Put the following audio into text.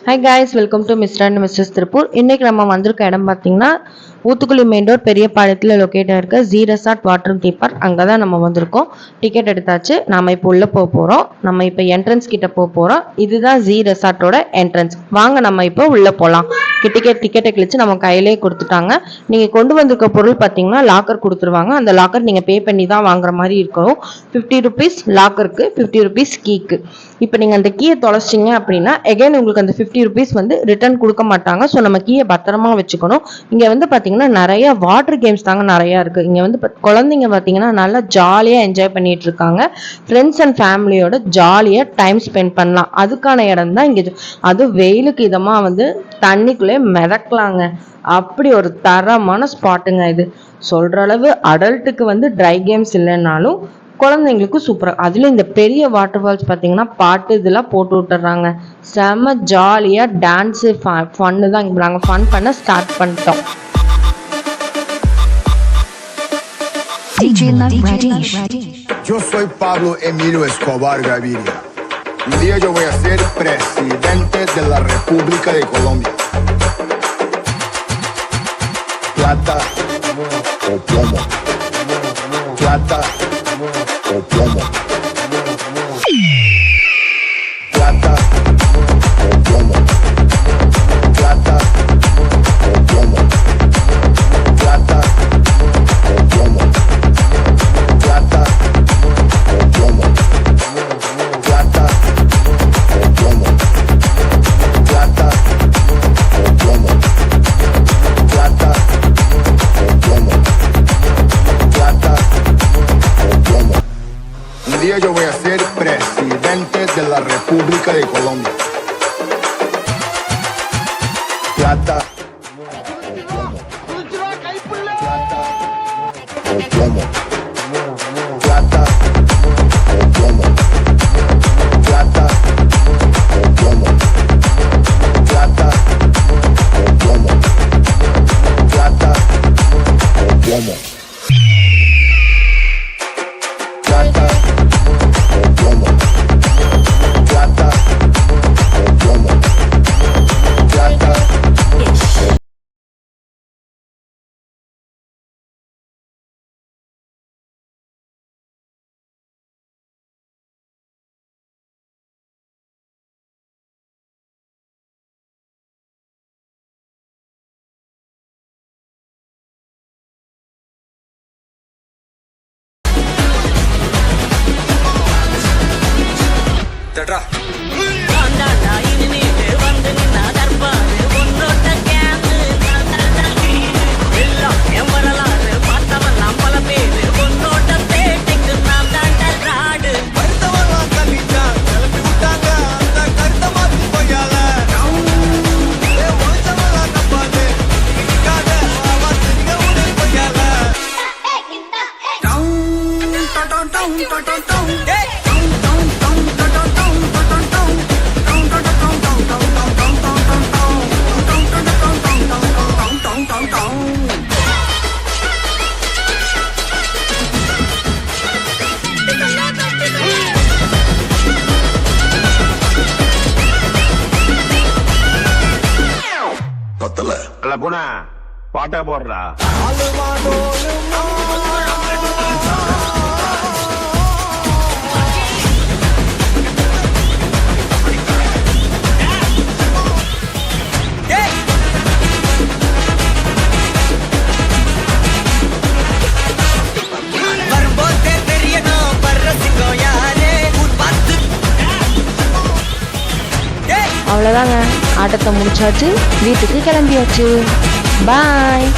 Hi guys, welcome to Mr. and Mrs. Tripur. இன்னைக்கு நம்ம வந்திருக்க இடம் பார்த்தீங்கன்னா ஊத்துக்குளி மெயின் ரோட் பெரிய பாளையத்தில் லொக்கேட்டாக இருக்க G resort water theme park. அங்கே தான் நம்ம வந்திருக்கோம். டிக்கெட் எடுத்தாச்சு. நம்ம இப்போ உள்ளே போக போகிறோம். நம்ம இப்போ என்ட்ரன்ஸ் கிட்ட போக போகிறோம். இதுதான் ஜி ரெசார்ட்டோட என்ட்ரன்ஸ். வாங்க நம்ம இப்போ உள்ளே போகலாம். டிக்கெட்டை கிழிச்சு நம்ம கையிலே கொடுத்துட்டாங்க. நீங்கள் கொண்டு வந்திருக்க பொருள் பார்த்தீங்கன்னா லாக்கர் கொடுத்துருவாங்க. அந்த லாக்கர் நீங்கள் பே பண்ணி தான் வாங்குற மாதிரி இருக்கணும். 50 rupees லாக்கருக்கு, 50 rupees கீக்கு. இப்போ நீங்கள் அந்த கீயை தொலைச்சிங்க அப்படின்னா எகைன் உங்களுக்கு அந்த 50 rupees வந்து ரிட்டர்ன் கொடுக்க மாட்டாங்க. ஸோ நம்ம கீயை பத்திரமா வச்சுக்கணும். இங்கே வந்து பார்த்தீங்கன்னா நிறைய வாட்டர் கேம்ஸ் தாங்க நிறையா இருக்குது. இங்கே வந்து குழந்தைங்க பார்த்தீங்கன்னா நல்லா ஜாலியாக என்ஜாய் பண்ணிட்டு இருக்காங்க. ஃப்ரெண்ட்ஸ் அண்ட் ஃபேமிலியோட ஜாலியாக டைம் ஸ்பெண்ட் பண்ணலாம். அதுக்கான இடம் தான் இங்கே. அதுவும் வெயிலுக்கு இதமாக வந்து தண்ணிக்குள்ளே மிதக்கலாங்க. அப்படி ஒரு தரமான ஸ்பாட்டுங்க இது. சொல்கிற அளவு அடல்ட்டுக்கு வந்து ட்ரை கேம்ஸ் இல்லைன்னாலும் குழந்தைங்களுக்கு சூப்பராக. அதுலேயும் இந்த பெரிய வாட்டர் ஃபால்ஸ் பார்த்தீங்கன்னா பாட்டு இதெல்லாம் போட்டு விட்டுறாங்க. செம்ம ஜாலியாக டான்ஸு ஃபன்னு தான். இங்கே நாங்கள் ஃபன் பண்ண ஸ்டார்ட் பண்ணிட்டோம். Yo soy Pablo Emilio Escobar Gaviria. Un día yo voy a ser presidente de la República de Colombia. Plata o plomo. Plata o plomo. Plata o plomo. Plata o plomo. Plata o plomo. Plata o plomo. Plata o plomo. Plata o plomo. Plata o plomo. Plata o plomo. Un día yo voy a ser presidente de la República de Colombia. Plata o plomo. Plata o plomo. Plata o plomo. Plata o plomo. Plata o plomo. Plata o plomo. Plata o plomo. Plata o plomo. Plata. Tetra. Buna பாட்டா போடுறா. அவ்வளோதாங்க, ஆட்டத்தை முடிச்சாச்சு, வீட்டுக்கு கிளம்பியாச்சு. பாய்.